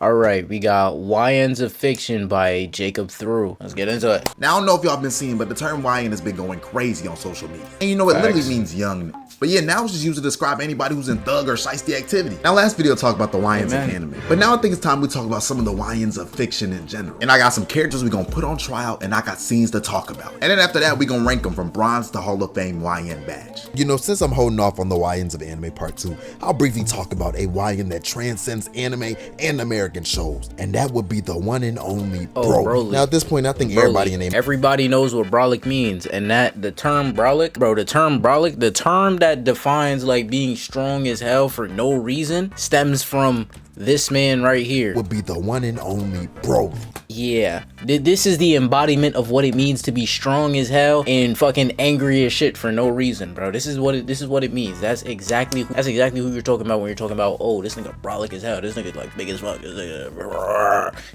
Alright, we got YNs of Fiction by JacobThru. Let's get into it. Now, I don't know if y'all been seeing, but the term YN has been going crazy on social media. And you know, it literally means young. But yeah, now it's just used to describe anybody who's in thug or shiesty activity. Now, last video talked about the YNs of anime. But now I think it's time we talk about some of the YNs of fiction in general. And I got some characters we gonna put on trial, and I got scenes to talk about. And then after that, we gonna rank them from bronze to Hall of Fame YN badge. You know, since I'm holding off on the YNs of anime part 2, I'll briefly talk about a YN that transcends anime and American shows. And that would be the one and only Broly. Now at this point, I think everybody knows what brolic means, and that the term brolic, the term that defines like being strong as hell for no reason, stems from this man right here. Would be the one and only Broly. Yeah, this is the embodiment of what it means to be strong as hell and fucking angry as shit for no reason, bro. This is what it means. That's exactly who you're talking about when you're talking about, oh, this nigga brolic as hell. This nigga like big as fuck. This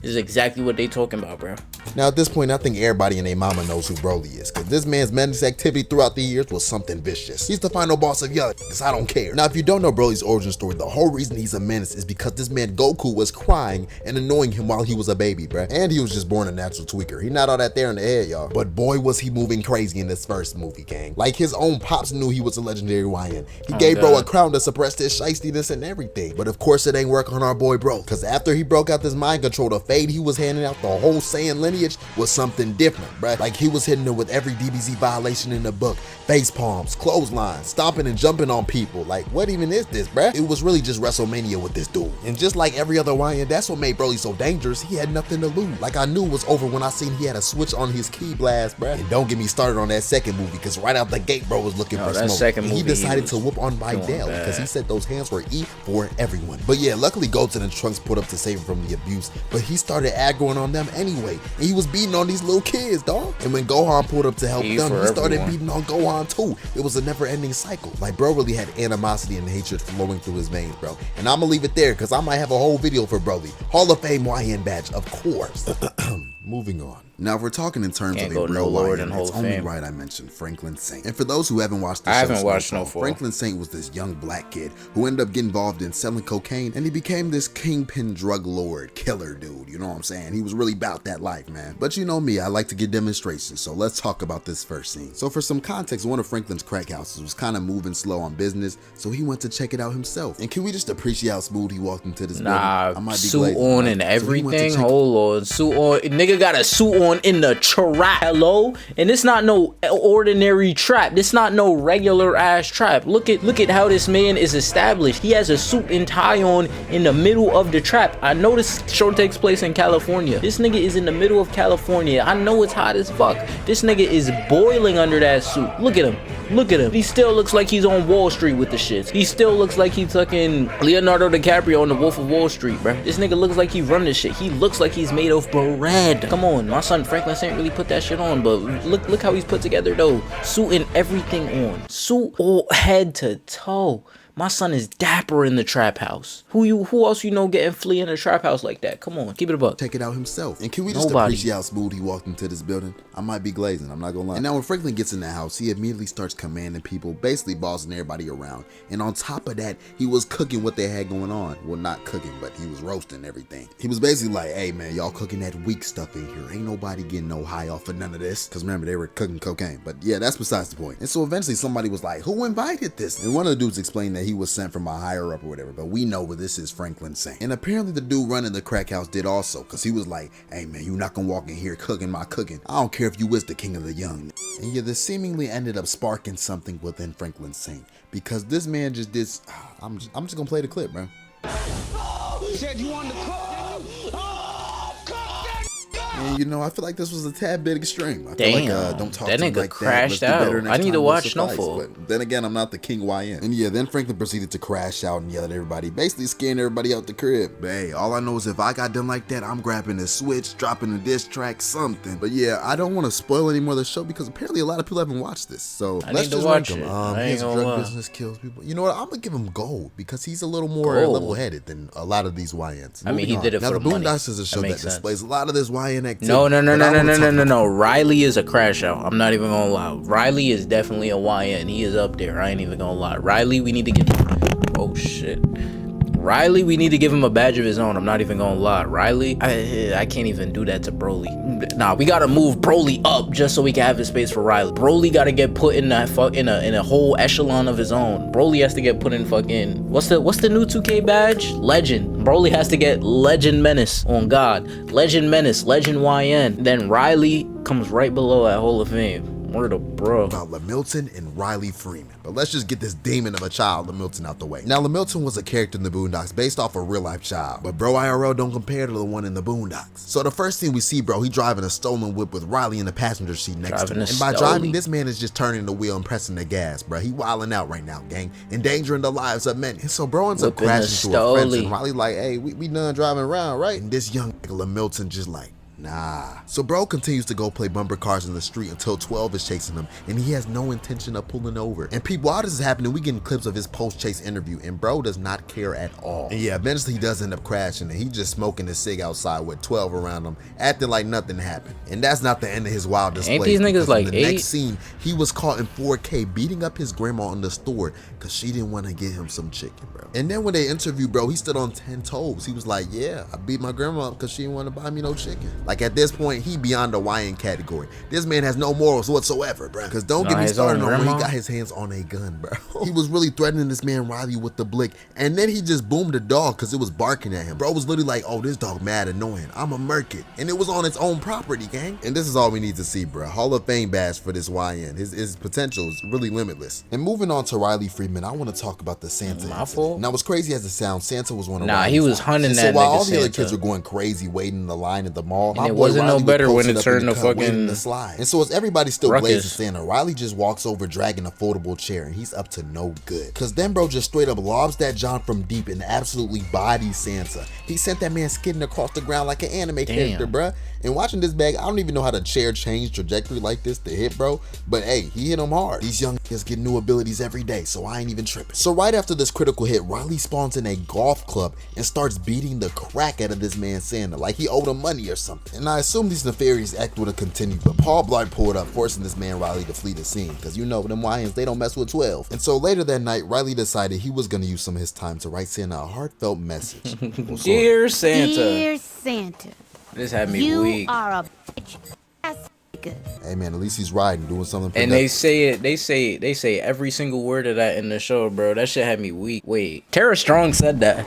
is exactly what they talking about, bro. Now at this point, I think everybody and their mama knows who Broly is, because this man's menace activity throughout the years was something vicious. He's the final boss of young, because I don't care. Now if you don't know Broly's origin story, the whole reason he's a menace is because this man Goku was crying and annoying him while he was a baby, bruh. And he was just born a natural tweaker. He not all that there in the head, y'all. But boy, was he moving crazy in this first movie, gang. Like his own pops knew he was a legendary YN. He gave bro a crown to suppress his shiestiness and everything. But of course it ain't work on our boy bro, because after he broke out this mind control, the fade he was handing out, the whole Saiyan lineage was something different, bruh. Like he was hitting it with every DBZ violation in the book. Face palms, clotheslines, stomping and jumping on people. Like what even is this, bruh? It was really just WrestleMania with this dude. And just like every other YN, that's what made Broly so dangerous. He had nothing to lose. Like I knew it was over when I seen he had a switch on his key blast, bruh. And don't get me started on that second movie, because right out the gate, bro was looking for smoke. And he decided to whoop on Videl because he said those hands were E for everyone. But yeah, luckily Goten and Trunks put up to save him from the abuse, but he started aggroing on them anyway. And he was beating on these little kids, dog. And when Gohan pulled up to help them, he started beating on Gohan too. It was a never-ending cycle. Like bro really had animosity and hatred flowing through his veins, bro. And I'm gonna leave it there because I might have a whole video for Broly. Hall of Fame YN badge, of course. Moving on. Now, if we're talking in terms of a real YN, it's only right I mentioned Franklin Saint. And for those who haven't watched the show, I haven't watched no Franklin Saint was this young black kid who ended up getting involved in selling cocaine, and he became this kingpin drug lord, killer dude, you know what I'm saying? He was really about that life, man. But you know me, I like to get demonstrations, so let's talk about this first scene. So for some context, one of Franklin's crack houses was kind of moving slow on business, so he went to check it out himself. And can we just appreciate how smooth he walked into this building? I might be suit on and everything. Hold on, suit on. Nigga got a suit on in the trap. Hello? And it's not no ordinary trap. This not no regular ass trap. Look at how this man is established. He has a suit and tie on in the middle of the trap. I know this show takes place in California. This nigga is in the middle of California. I know it's hot as fuck. This nigga is boiling under that suit. Look at him. Look at him. He still looks like he's on Wall Street with the shits. He still looks like he's fucking Leonardo DiCaprio on the Wolf of Wall Street, bruh. This nigga looks like he run this shit. He looks like he's made of bread. Come on, my son Franklin Saint really put that shit on, but look how he's put together though. Suit and everything on. Suit all head to toe. My son is dapper in the trap house. Who else you know getting flea in a trap house like that? Come on, keep it a buck. Take it out himself. And can we just appreciate how smooth he walked into this building? I might be glazing, I'm not gonna lie. And now when Franklin gets in the house, he immediately starts commanding people, basically bossing everybody around. And on top of that, he was cooking what they had going on. Well, not cooking, but he was roasting everything. He was basically like, hey man, y'all cooking that weak stuff in here. Ain't nobody getting no high off of none of this. Cause remember, they were cooking cocaine. But yeah, that's besides the point. And so eventually somebody was like, who invited this? And one of the dudes explained that he was sent from a higher up or whatever, but we know this is Franklin Saint. And apparently the dude running the crack house did also, because he was like, hey man, you not gonna walk in here cooking my cooking. I don't care if you was the king of the young. And yeah, this seemingly ended up sparking something within Franklin Saint, because this man just did, I'm just gonna play the clip, bro. Said you wanted to cook, And you know, I feel like this was a tad bit extreme. I Damn, feel like, don't talk that to me nigga like crashed that. out. I need to watch Snowfall. But then again, I'm not the king YN. And yeah, then Franklin proceeded to crash out and yell at everybody, basically scaring everybody out the crib. But hey, all I know is if I got done like that, I'm grabbing the switch, dropping a diss track, something. But yeah, I don't want to spoil any more of the show because apparently a lot of people haven't watched this. So let's just watch him. His drug business kills people. You know what? I'm gonna give him gold because he's a little more level-headed than a lot of these YNs. I mean, he did it for the money. Now, the Boondocks is a show that displays a lot of this YN activity. No. Riley is a crash out. I'm not even gonna lie. Riley is definitely a YN. He is up there. I ain't even gonna lie. Riley, we need to get. Oh shit. Riley, we need to give him a badge of his own. I'm not even gonna lie. Riley, I can't even do that to Broly. Nah, we gotta move Broly up just so we can have his space for Riley. Broly gotta get put in that in a whole echelon of his own. Broly has to get put in fucking what's the new 2K badge? Legend. Broly has to get Legend Menace on God. Legend Menace, Legend YN. Then Riley comes right below at Hall of Fame. Word of bro. About Lamilton and Riley Freeman. But let's just get this demon of a child, Lamilton, out the way. Now, Lamilton was a character in the Boondocks based off a real-life child, but bro IRL don't compare to the one in the Boondocks. So the first thing we see, bro, he driving a stolen whip with Riley in the passenger seat next to him. And by driving, this man is just turning the wheel and pressing the gas, bro. He wilding out right now, gang, endangering the lives of many. And so bro ends up crashing into a fence, and Riley like, hey, we done driving around, right? And this young Lamilton just like, nah. So bro continues to go play bumper cars in the street until 12 is chasing him, and he has no intention of pulling over. And people, while this is happening, we getting clips of his post-chase interview, and bro does not care at all. And yeah, eventually he does end up crashing, and he just smoking his cig outside with 12 around him, acting like nothing happened. And that's not the end of his wild display. Ain't these niggas like in the next scene, he was caught in 4K beating up his grandma in the store because she didn't want to get him some chicken, bro. And then when they interviewed bro, he stood on 10 toes. He was like, yeah, I beat my grandma up because she didn't want to buy me no chicken. Like at this point, he beyond the YN category. This man has no morals whatsoever, bro. Because don't get me started on when he got his hands on a gun, bro. He was really threatening this man Riley with the blick, and then he just boomed the dog because it was barking at him. Bro was literally like, oh, this dog mad annoying, I'ma murk it. And it was on its own property, gang. And this is all we need to see, bro. Hall of Fame badge for this YN. His potential is really limitless. And moving on to Riley Freeman, I want to talk about the Santa incident. Now, what's crazy as it sounds, Santa was one of he was hunting that so while all the Santa. other kids were going crazy waiting in the line at the mall, and it wasn't no better when it turned to fucking the slide. And so as everybody still ruckus. blazing Santa, Riley just walks over dragging a foldable chair, and he's up to no good. Cause then bro just straight up lobs that John from deep and absolutely bodies Santa. He sent that man skidding across the ground like an anime character, bruh. And watching this bag, I don't even know how the chair changed trajectory like this to hit bro, but hey, he hit him hard. These young kids get new abilities every day, so I ain't even tripping. So right after this critical hit, Riley spawns in a golf club and starts beating the crap out of this man Santa like he owed him money or something. And I assume these nefarious acts would have continued, but Paul Blart pulled up, forcing this man Riley to flee the scene, because you know them YNs, they don't mess with 12. And so later that night, Riley decided he was gonna use some of his time to write Santa a heartfelt message. Dear Santa. Dear Santa. This had me weak. You are a bitch. That's good. Hey man, at least he's riding, doing something. And they say every single word of that in the show, bro. That shit had me weak. Wait, Tara Strong said that.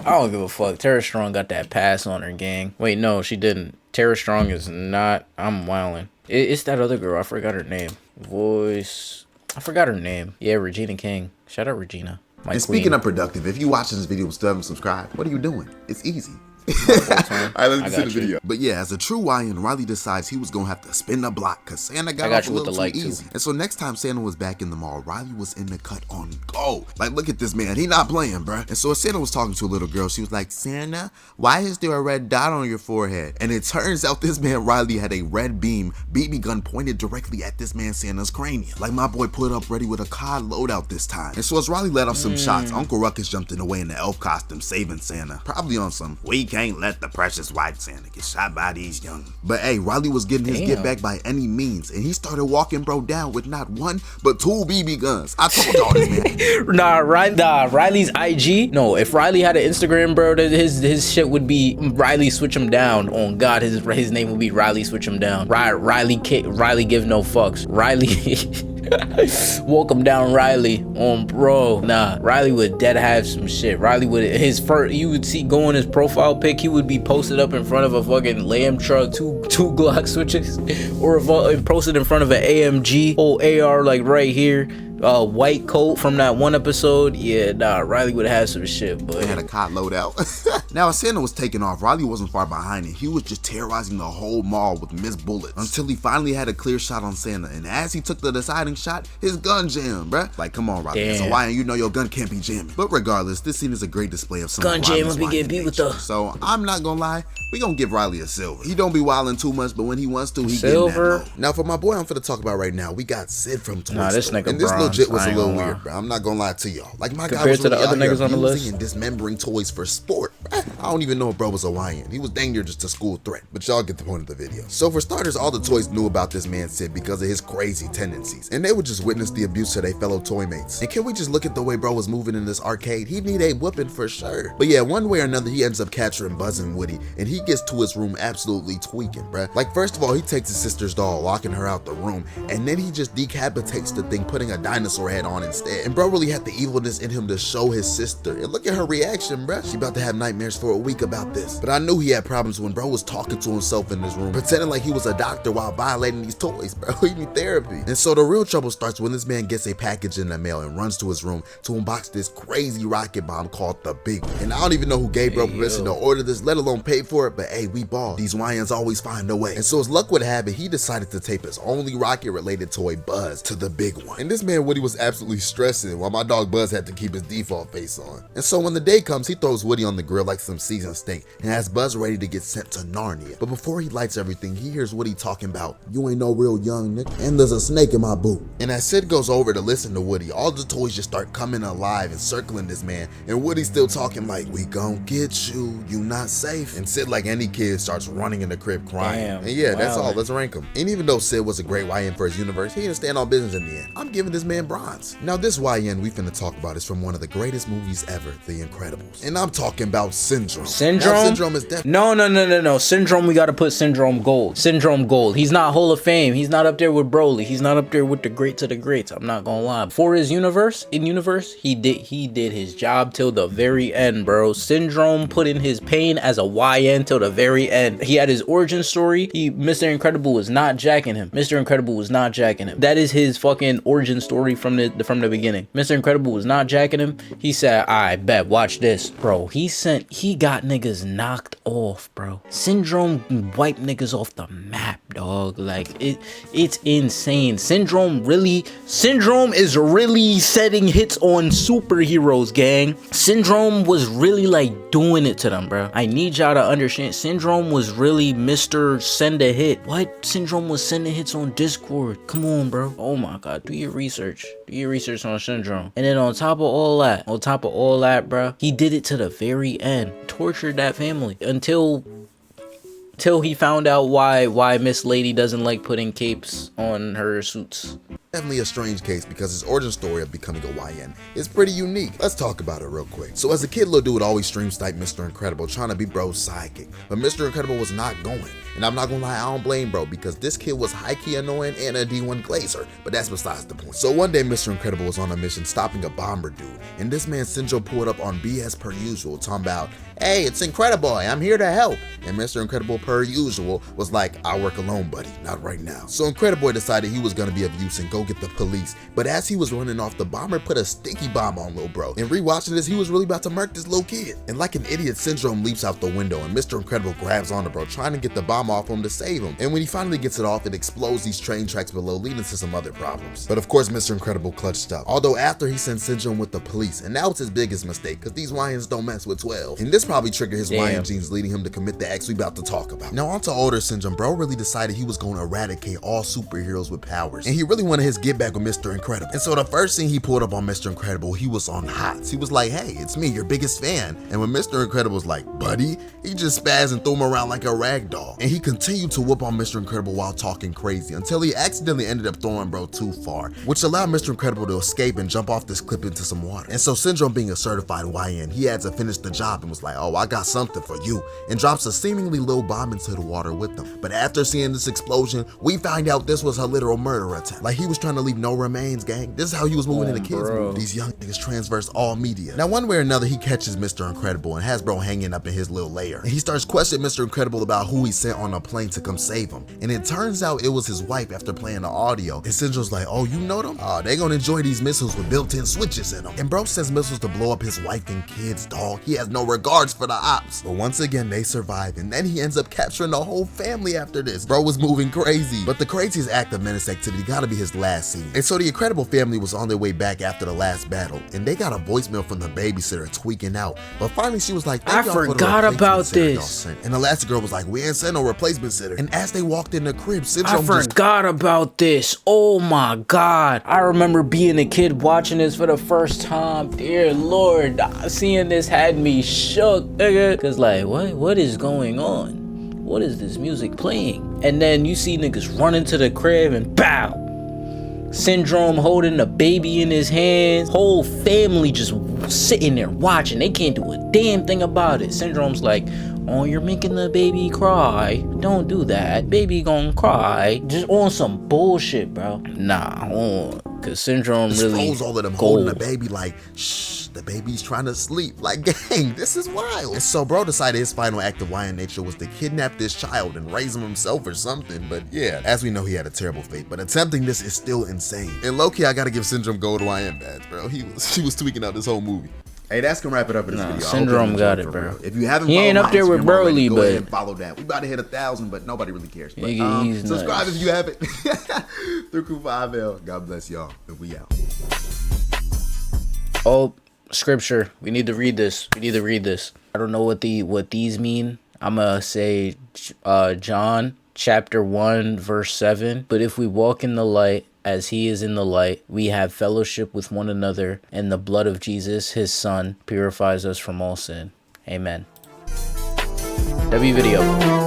I don't give a fuck. Tara Strong got that pass on her, gang. Wait, no, she didn't. Tara Strong is not. I'm wildin'. It's that other girl. I forgot her name. I forgot her name. Yeah, Regina King. Shout out Regina. And speaking of productive, if you watching this video and still haven't subscribed, what are you doing? It's easy. Alright, let's get to the video. But yeah, as a true YN, Riley decides he was gonna have to spin the block because Santa got off a little too easy. And so next time Santa was back in the mall, Riley was in the cut on go. Like, look at this man, he not playing, bruh. And so as Santa was talking to a little girl, she was like, Santa, why is there a red dot on your forehead? And it turns out this man Riley had a red beam BB gun pointed directly at this man Santa's cranium. Like my boy put up ready with a COD loadout this time. And so as Riley let off some shots, Uncle Ruckus jumped in the way in the elf costume, saving Santa. Probably on some we can't let the precious white Santa get shot by these young. But hey, Riley was getting his get back by any means, and he started walking bro down with not one but 2 BB guns. I told y'all this, man. Riley's IG. No, if Riley had an Instagram, bro, his shit would be Riley switch him down. On God, his name would be Riley switch him down. Riley give no fucks. Riley. Welcome down Riley on bro. Nah, Riley would dead have some shit. Riley would you would see go on his profile pic, he would be posted up in front of a fucking lamb truck, two Glock switches, or posted in front of an AMG, whole AR like right here. White coat from that one episode. Yeah, nah, Riley would have some shit, but they had a COD loadout. Now as Santa was taking off, Riley wasn't far behind him. He was just terrorizing the whole mall with missed bullets until he finally had a clear shot on Santa. And as he took the deciding shot, his gun jammed, bruh. Like, come on, Riley. As a YN, you know your gun can't be jamming. But regardless, this scene is a great display of some gun jam would be getting beat with the. So I'm not gonna lie, we gonna give Riley a silver. He don't be wilding too much, but when he wants to, he silver. getting that low. Now for my boy I'm finna talk about right now, we got Sid from Toy Nah, this Story. nigga And this bronze. legit was I a ain't little gonna weird, lie. bro. I'm not gonna lie to y'all. Like my guy Compared was to the really other out here niggas on the abusing list. and dismembering toys for sport. I don't even know if bro was Hawaiian. He was dang near just a school threat. But y'all get the point of the video. So for starters, all the toys knew about this man Sid because of his crazy tendencies. And they would just witness the abuse to their fellow toy mates. And can we just look at the way bro was moving in this arcade? He'd need a whooping for sure. But yeah, one way or another, he ends up capturing Buzz and Woody, and he gets to his room absolutely tweaking, bruh. Like, first of all, he takes his sister's doll, locking her out the room, and then he just decapitates the thing, putting a dinosaur head on instead. And bro really had the evilness in him to show his sister. And look at her reaction, bruh. She about to have nightmares for a week about this. But I knew he had problems when bro was talking to himself in his room, pretending like he was a doctor while violating these toys, bro. He need therapy. And so the real trouble starts when this man gets a package in the mail and runs to his room to unbox this crazy rocket bomb called the Big One. And I don't even know who gave bro permission to order this, let alone pay for it, but hey, we ball. These YNs always find a way. And so as luck would have it, he decided to tape his only rocket related toy, Buzz, to the Big One. And this man Woody was absolutely stressing while my dog Buzz had to keep his default face on. And so when the day comes, he throws Woody on the grill like some seasoned steak and has Buzz ready to get sent to Narnia. But before he lights everything, he hears Woody talking about, "You ain't no real young nigga, and there's a snake in my boot." And as Sid goes over to listen to Woody, all the toys just start coming alive and circling this man, and Woody's still talking like, "We gon' get you, you not safe." And Sid, like any kid, starts running in the crib crying. Damn, and yeah, that's wow. all. Let's rank him. And even though Sid was a great YN for his universe, he didn't stand on business in the end. I'm giving this man bronze. Now this YN we finna talk about is from one of the greatest movies ever, The Incredibles. And I'm talking about Syndrome. Syndrome? Now, Syndrome is definitely No. Syndrome, we gotta put Syndrome gold. Syndrome gold. He's not Hall of Fame. He's not up there with Broly. He's not up there with the greats of the greats. I'm not gonna lie. For his universe, he did his job till the very end, bro. Syndrome put in his pain as a YN till the very end. He had his origin story. Mr. Incredible was not jacking him. Mr. Incredible was not jacking him. That is his fucking origin story from the beginning. Mr. Incredible was not jacking him. He said, "I bet, watch this, bro." He got niggas knocked off, bro. Syndrome wiped niggas off the map, dog. Like it's insane. Syndrome is really setting hits on superheroes, gang. Syndrome was really like doing it to them, bro. I need y'all to understand. Syndrome was really Mr. Send a Hit. What? Syndrome was sending hits on Discord. Come on, bro. Oh my god. Do your research. Do your research on Syndrome. And then on top of all that, bro, he did it to the very end. Tortured that family until he found out why Miss Lady doesn't like putting capes on her suits. definitely a strange case because his origin story of becoming a YN is pretty unique. Let's talk about it real quick. So as a kid, Lil Dude would always stream snipe Mr. Incredible, trying to be bro's sidekick. But Mr. Incredible was not going. And I'm not gonna lie, I don't blame bro, because this kid was high-key annoying and a D1 glazer. But that's besides the point. So one day, Mr. Incredible was on a mission stopping a bomber dude. And this man Syndrome pulled up on BS per usual, talking about, "Hey, it's Incredible, I'm here to help." And Mr. Incredible, per usual, was like, "I'll work alone, buddy, not right now." So Incrediboy decided he was gonna be of use and go get the police. But as he was running off, the bomber put a sticky bomb on Lil Bro. And rewatching this, he was really about to murk this little kid. And like an idiot, Syndrome leaps out the window and Mr. Incredible grabs onto Bro, trying to get the bomb off him to save him. And when he finally gets it off, it explodes these train tracks below, leading to some other problems. But of course, Mr. Incredible clutched up. Although after he sent Syndrome with the police, and now it's his biggest mistake, because these YNs don't mess with 12. And this probably triggered his YN genes, leading him to commit the acts we about to talk about. Now onto older Syndrome, Bro really decided he was going to eradicate all superheroes with powers. And he really wanted his get back with Mr. Incredible. And so the first thing he pulled up on Mr. Incredible, he was on hots. He was like, "Hey, it's me, your biggest fan." And when Mr. Incredible was like, "Buddy," he just spazzed and threw him around like a rag doll. And he continued to whoop on Mr. Incredible while talking crazy until he accidentally ended up throwing Bro too far, which allowed Mr. Incredible to escape and jump off this cliff into some water. And so Syndrome, being a certified YN, he had to finish the job and was like, "Oh, I got something for you," and drops a seemingly little bomb into the water with them. But after seeing this explosion, we find out this was a literal murder attempt. Like he was trying to leave no remains, gang. This is how he was moving in the kids' movie. These young niggas transverse all media. Now one way or another, he catches Mr. Incredible and has Bro hanging up in his little lair. And he starts questioning Mr. Incredible about who he sent on a plane to come save him. And it turns out it was his wife after playing the audio. And Syndrome's like, "Oh, you know them? They gonna enjoy these missiles with built-in switches in them." And Bro sends missiles to blow up his wife and kids, dog. He has no regards for the ops. But once again, they survive alive, and then he ends up capturing the whole family after this. Bro was moving crazy. But the craziest act of menace activity gotta be his last scene. And so the Incredible family was on their way back after the last battle, and they got a voicemail from the babysitter tweaking out. But finally she was like, I forgot about this. And Elastigirl was like, we ain't sent no replacement sitter. And as they walked in the crib, Syndrome I forgot about this. Oh my god. I remember being a kid watching this for the first time. Dear Lord, seeing this had me shook, nigga. Cause like, what is going on? What is this music playing? And then you see niggas run into the crib and bow. Syndrome holding the baby in his hands. Whole family just sitting there watching. They can't do a damn thing about it. Syndrome's like, oh, you're making the baby cry. Don't do that. Baby gonna cry. Just on some bullshit, bro. Nah, cause Syndrome really froze all of them holding the baby like, shh, the baby's trying to sleep. Like, gang, this is wild. And so bro decided his final act of lion nature was to kidnap this child and raise him himself or something. But yeah, as we know, he had a terrible fate. But attempting this is still insane. And low-key, I gotta give Syndrome gold YN badge, bro. He was tweaking out this whole movie. Hey, that's gonna wrap it up in this video. Syndrome got it, bro. If you haven't, he ain't up there with Broly, go but ahead and follow that. We about to hit 1,000, but nobody really cares. But, he's subscribe nice. if you haven't. Through Crew 5L. God bless y'all. And we out. Oh, scripture. We need to read this. I don't know what these mean. I'm gonna say John chapter 1 verse 7. But if we walk in the light as he is in the light, we have fellowship with one another, and the blood of Jesus, his son, purifies us from all sin. Amen. W video.